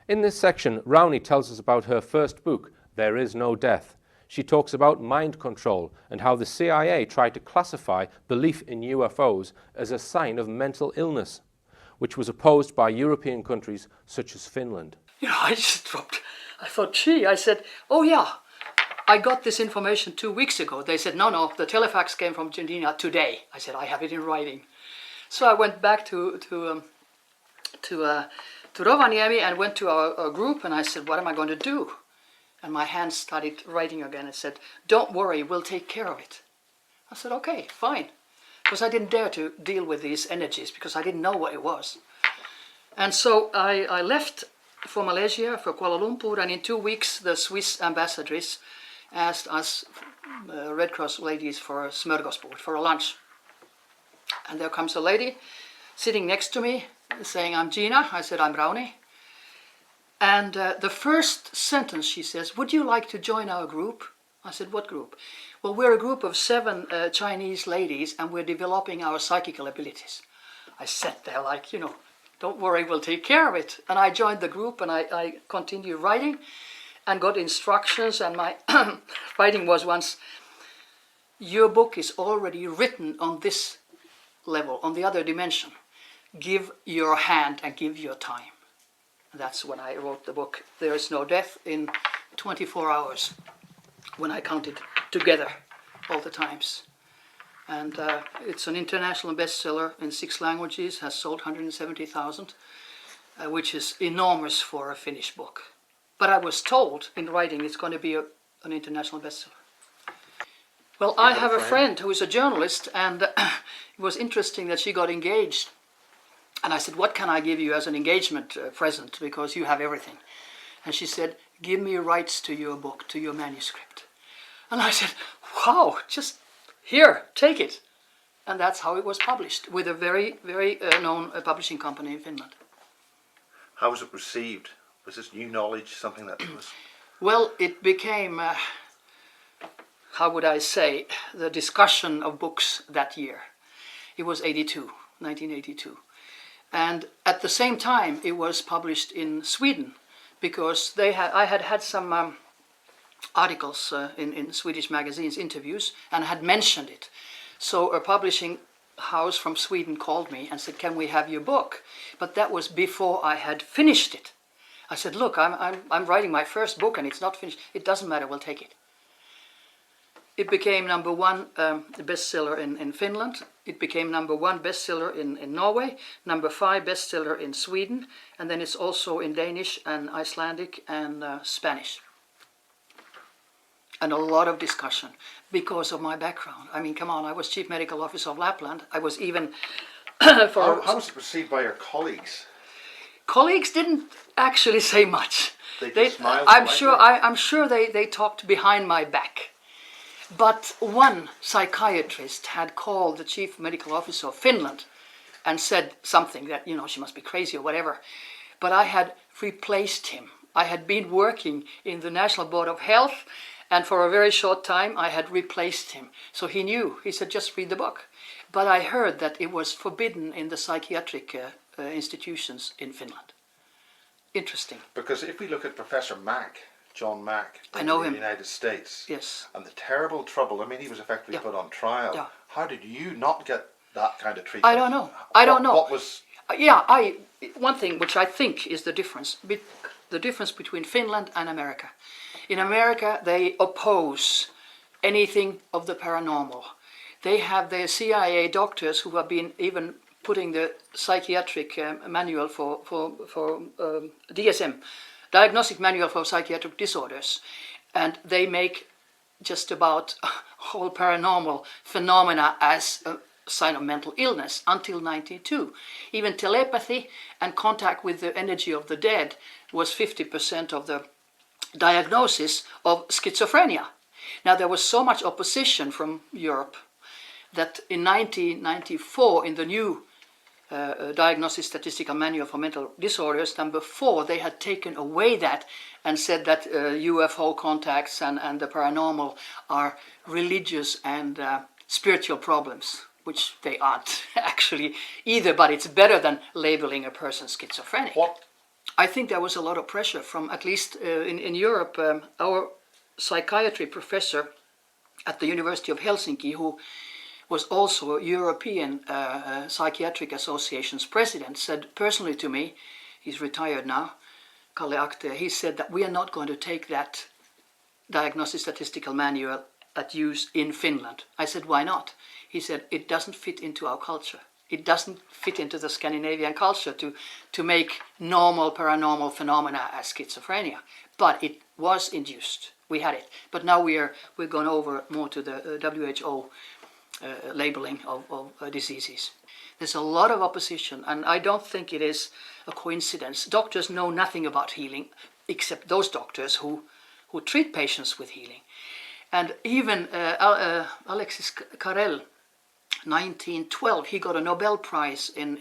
In this section, Rauni tells us about her first book, There Is No Death. She talks about mind control and how the CIA tried to classify belief in UFOs as a sign of mental illness, which was opposed by European countries such as Finland. I just dropped. I thought, gee, I said, oh yeah, I got this information 2 weeks ago. They said, no, the telefax came from Argentina today. I said, I have it in writing. So I went back to Rovaniemi and went to our group, and I said, what am I going to do? And my hands started writing again and said, don't worry, we'll take care of it. I said, okay, fine. Because I didn't dare to deal with these energies because I didn't know what it was. And so I left for Malaysia, for Kuala Lumpur, and in 2 weeks the Swiss ambassadress asked us Red Cross ladies for a smörgåsbord, for a lunch. And there comes a lady sitting next to me saying, I'm Gina. I said, I'm Rauni. And the first sentence she says, would you like to join our group? I said, what group? Well, we're a group of 7 Chinese ladies and we're developing our psychical abilities. I sat there like, don't worry, we'll take care of it. And I joined the group and I continued writing and got instructions, and my writing was once, your book is already written on this level, on the other dimension. Give your hand and give your time. That's when I wrote the book, There Is No Death, in 24 hours, when I counted together all the times. And it's an international bestseller in 6 languages, has sold 170,000, which is enormous for a Finnish book. But I was told in writing it's going to be an international bestseller. Well, I have a friend who is a journalist, and it was interesting that she got engaged. And I said, what can I give you as an engagement present, because you have everything? And she said, give me rights to your book, to your manuscript. And I said, wow, just here, take it. And that's how it was published, with a very, very known publishing company in Finland. How was it received? Was this new knowledge something that was... Well, it became, how would I say, the discussion of books that year. It was 1982. And at the same time, it was published in Sweden, because I had some articles in Swedish magazines, interviews, and had mentioned it. So a publishing house from Sweden called me and said, can we have your book? But that was before I had finished it. I said, look, I'm writing my first book and it's not finished. It doesn't matter, we'll take it. It became #1 bestseller in Finland. It became #1 bestseller in Norway, #5 bestseller in Sweden, and then it's also in Danish and Icelandic and Spanish. And a lot of discussion because of my background. I mean, come on, I was Chief Medical Officer of Lapland. I was even How was it received by your colleagues? Colleagues didn't actually say much. They smiled. I'm sure they talked behind my back. But one psychiatrist had called the Chief Medical Officer of Finland and said something that, she must be crazy or whatever. But I had replaced him. I had been working in the National Board of Health, and for a very short time I had replaced him. So he knew. He said, just read the book. But I heard that it was forbidden in the psychiatric institutions in Finland. Interesting. Because if we look at Professor Mack, John Mack, I know him. the United States, yes, and the terrible trouble, he was effectively put on trial. Yeah. How did you not get that kind of treatment? I don't know. What was... One thing which I think is the difference between Finland and America. In America, they oppose anything of the paranormal. They have their CIA doctors who have been even putting the psychiatric manual for DSM, Diagnostic Manual for Psychiatric Disorders, and they make just about whole paranormal phenomena as a sign of mental illness until 1992. Even telepathy and contact with the energy of the dead was 50% of the diagnosis of schizophrenia. Now, there was so much opposition from Europe that in 1994, in the new Diagnostic Statistical Manual for Mental Disorders, #4, they had taken away that and said that UFO contacts and the paranormal are religious and spiritual problems, which they aren't actually either, but it's better than labeling a person schizophrenic. I think there was a lot of pressure from, at least in Europe, our psychiatry professor at the University of Helsinki, who was also European Psychiatric Association's president, said personally to me, he's retired now, Kalle Akte, he said that we are not going to take that diagnostic statistical manual at use in Finland. I said, why not? He said, it doesn't fit into our culture. It doesn't fit into the Scandinavian culture to make normal paranormal phenomena as schizophrenia. But it was induced. We had it. But now we're gone over more to the WHO labeling of diseases. There's a lot of opposition, and I don't think it is a coincidence. Doctors know nothing about healing except those doctors who treat patients with healing. And even Alexis Carrel, 1912, he got a Nobel Prize in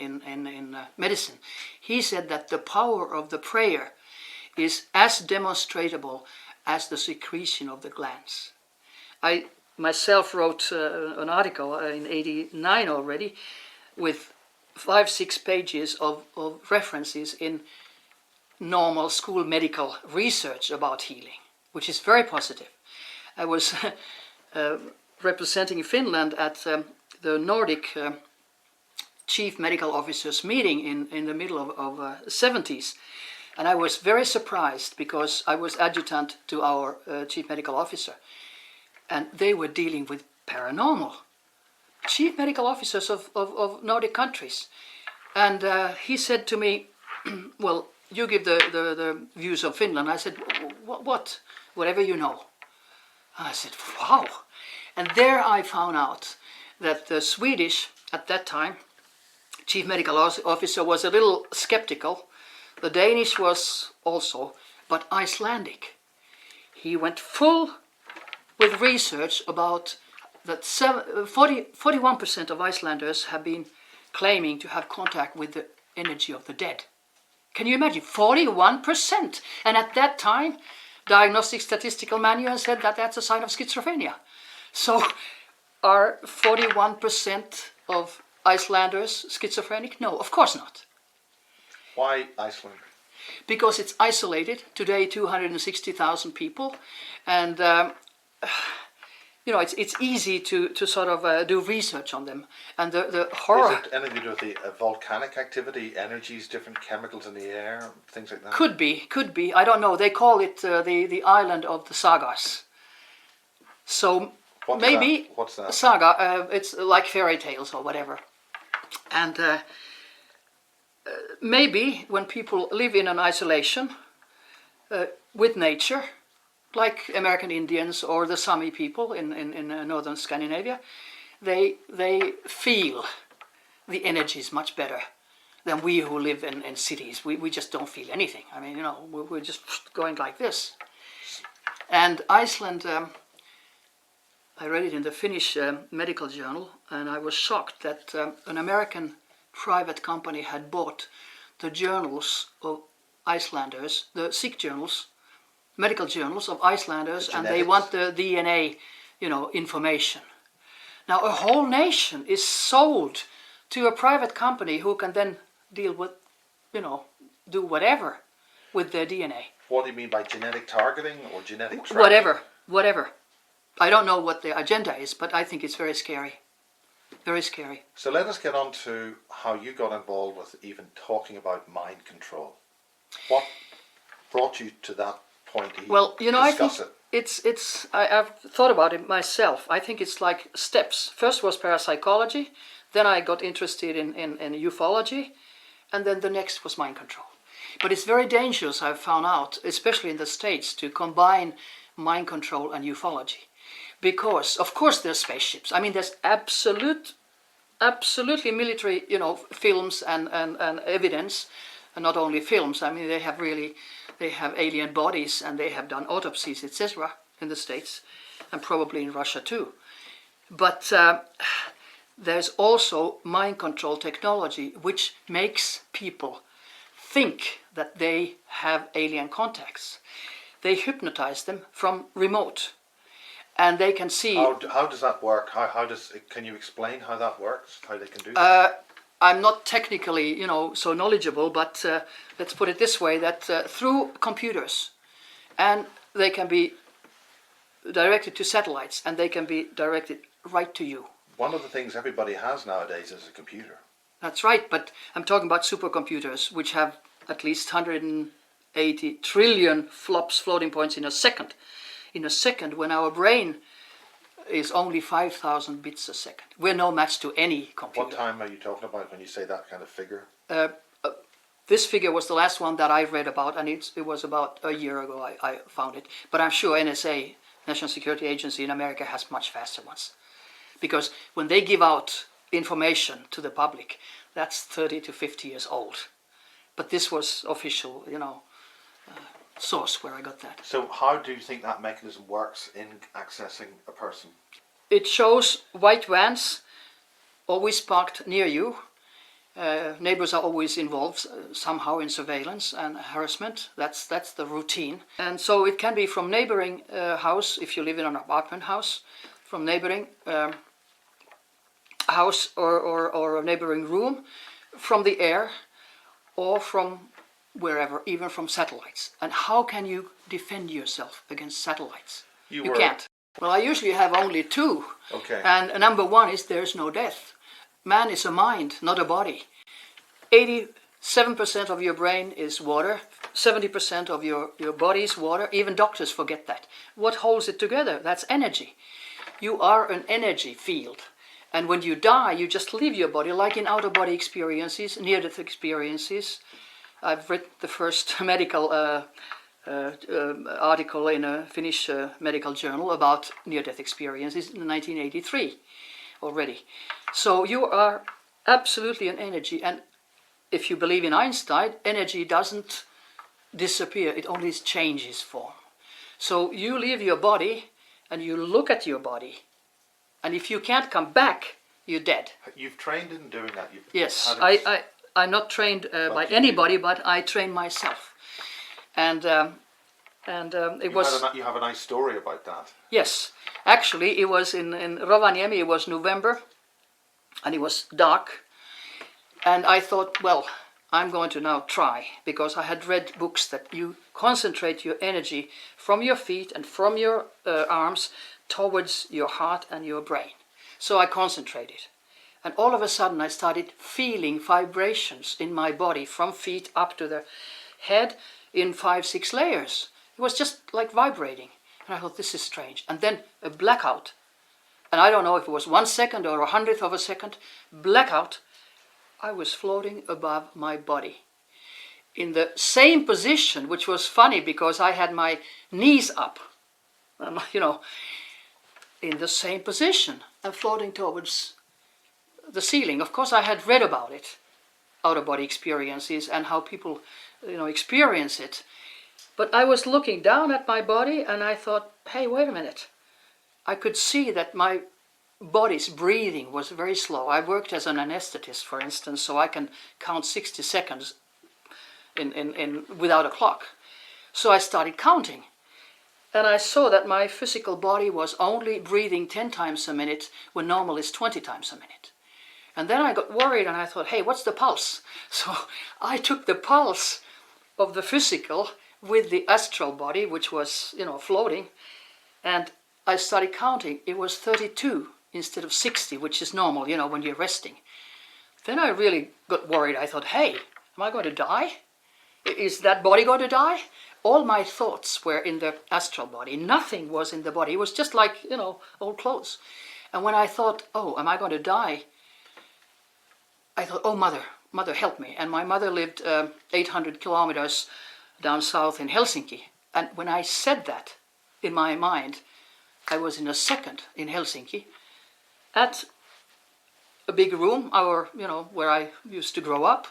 medicine. He said that the power of the prayer is as demonstrable as the secretion of the glands. I myself wrote an article in '89 already with 5-6 pages of references in normal school medical research about healing, which is very positive. I was representing Finland at the Nordic chief medical officers meeting in the middle of 70s, and I was very surprised because I was adjutant to our chief medical officer, and they were dealing with paranormal. Chief medical officers of Nordic countries, and he said to me, well, you give the views of Finland. I said, what? Whatever you know. I said, wow. And there I found out that the Swedish, at that time, chief medical officer was a little skeptical. The Danish was also, but Icelandic. He went full with research about that 41% of Icelanders have been claiming to have contact with the energy of the dead. Can you imagine? 41%! And at that time, Diagnostic Statistical Manual said that that's a sign of schizophrenia. So are 41% of Icelanders schizophrenic? No, of course not. Why Iceland? Because it's isolated. Today, 260,000 people. And you know, it's easy to sort of do research on them. And the horror... Is it anything to do with the volcanic activity, energies, different chemicals in the air, things like that? Could be. I don't know. They call it the island of the sagas. So maybe... What's that? Saga, it's like fairy tales or whatever. And maybe when people live in an isolation with nature, like American Indians or the Sami people in northern Scandinavia, they feel the energies much better than we who live in cities. We just don't feel anything. I mean, you know, we're just going like this. And Iceland, I read it in the Finnish medical journal, and I was shocked that an American private company had bought the journals of Icelanders, the sick journals, medical journals of Icelanders, and they want the DNA, you know, information. Now a whole nation is sold to a private company who can then deal with, you know, do whatever with their DNA. What do you mean by genetic targeting or genetic tracking? Whatever. I don't know what their agenda is, but I think it's very scary. Very scary. So let us get on to how you got involved with even talking about mind control. What brought you to that point? Well, you know, I think I've thought about it myself. I think it's like steps. First was parapsychology, then I got interested in ufology, and then the next was mind control. But it's very dangerous, I've found out, especially in the States, to combine mind control and ufology. Because, of course, there's spaceships. I mean, there's absolutely military, you know, films and evidence, and not only films. I mean, they have alien bodies, and they have done autopsies, etc. in the States, and probably in Russia too. But there's also mind control technology, which makes people think that they have alien contacts. They hypnotize them from remote. And they can see... How does that work? Can you explain how that works? How they can do that? I'm not technically, so knowledgeable, but let's put it this way, that through computers, and they can be directed to satellites, and they can be directed right to you. One of the things everybody has nowadays is a computer. That's right, but I'm talking about supercomputers, which have at least 180 trillion floating points in a second. In a second, when our brain is only 5,000 bits a second. We're no match to any computer. What time are you talking about when you say that kind of figure? This figure was the last one that I read about, and it was about a year ago I found it. But I'm sure NSA, National Security Agency in America, has much faster ones. Because when they give out information to the public, that's 30 to 50 years old. But this was official, source where I got that. So how do you think that mechanism works in accessing a person? It shows white vans always parked near you. Neighbors are always involved somehow in surveillance and harassment. That's the routine. And so it can be from neighboring house, if you live in an apartment house, from neighboring house or a neighboring room, from the air, or from wherever, even from satellites. And how can you defend yourself against satellites? You can't. Well, I usually have only two. Okay. And number one is there's no death. Man is a mind, not a body. 87% of your brain is water, 70% of your body is water. Even doctors forget that. What holds it together? That's energy. You are an energy field. And when you die, you just leave your body, like in out-of-body experiences, near-death experiences. I've read the first medical article in a Finnish medical journal about near-death experiences in 1983 already. So you are absolutely an energy, and if you believe in Einstein, energy doesn't disappear, it only changes form. So you leave your body and you look at your body, and if you can't come back, you're dead. You've trained in doing that? Yes, I'm not trained by anybody, but I train myself. And it was... You have a nice story about that. Yes, actually it was in Rovaniemi, it was November, and it was dark. And I thought, well, I'm going to now try, because I had read books that you concentrate your energy from your feet and from your arms towards your heart and your brain. So I concentrated. And all of a sudden I started feeling vibrations in my body from feet up to the head in 5-6 layers. It was just like vibrating. And I thought, this is strange. And then a blackout. And I don't know if it was 1 second or 100th of a second. Blackout. I was floating above my body. In the same position, which was funny because I had my knees up. In the same position and floating towards the ceiling. Of course, I had read about it, out-of-body experiences and how people, experience it. But I was looking down at my body and I thought, hey, wait a minute. I could see that my body's breathing was very slow. I worked as an anesthetist, for instance, so I can count 60 seconds without a clock. So I started counting. And I saw that my physical body was only breathing 10 times a minute when normal is 20 times a minute. And then I got worried and I thought, hey, what's the pulse? So I took the pulse of the physical with the astral body, which was, floating. And I started counting. It was 32 instead of 60, which is normal, when you're resting. Then I really got worried. I thought, hey, am I going to die? Is that body going to die? All my thoughts were in the astral body. Nothing was in the body. It was just like, old clothes. And when I thought, oh, am I going to die? I thought, oh, mother, help me. And my mother lived 800 kilometers down south in Helsinki. And when I said that in my mind, I was in a second in Helsinki at a big room, where I used to grow up.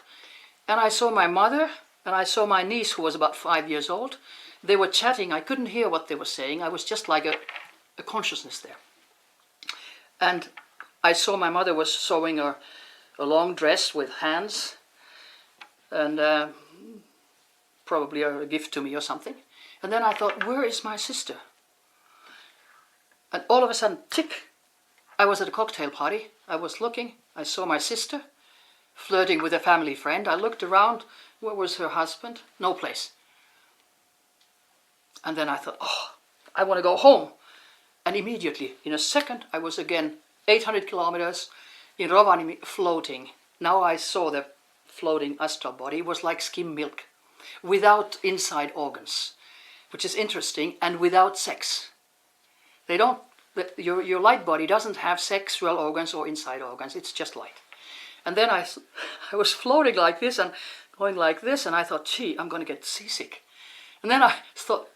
And I saw my mother. And I saw my niece, who was about 5 years old. They were chatting. I couldn't hear what they were saying. I was just like a consciousness there. And I saw my mother was sewing a long dress with hands. And probably a gift to me or something. And then I thought, where is my sister? And all of a sudden, tick, I was at a cocktail party. I was looking. I saw my sister. flirting with a family friend. I looked around. Where was her husband? No place. And then I thought, oh, I want to go home. And immediately, in a second, I was again 800 kilometers in Rovaniemi floating. Now I saw the floating astral body. It was like skim milk, without inside organs, which is interesting, and without sex. They don't. Your light body doesn't have sexual organs or inside organs. It's just light. And then I was floating like this and going like this, and I thought, gee, I'm going to get seasick. And then I thought,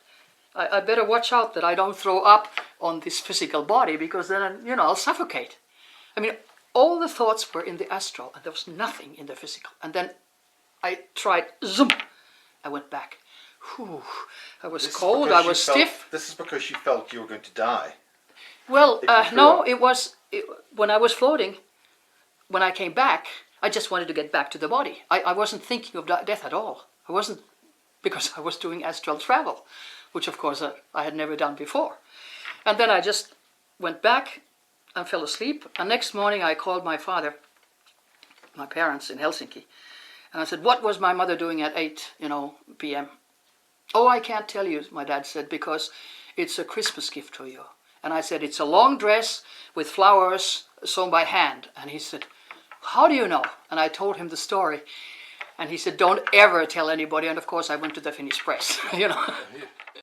I better watch out that I don't throw up on this physical body, because then, I'll suffocate. I mean, all the thoughts were in the astral, and there was nothing in the physical. And then I tried, zoom, I went back. Whew, I was cold, I was stiff. This is because you felt you were going to die. Well, no, when I was floating, when I came back, I just wanted to get back to the body. I wasn't thinking of death at all. I wasn't, because I was doing astral travel, which of course I had never done before. And then I just went back and fell asleep. And next morning I called my father, my parents in Helsinki, and I said, what was my mother doing at 8 p.m.? Oh, I can't tell you, my dad said, because it's a Christmas gift for you. And I said, it's a long dress with flowers sewn by hand. And he said, how do you know? And I told him the story. And he said, don't ever tell anybody. And of course I went to the Finnish press,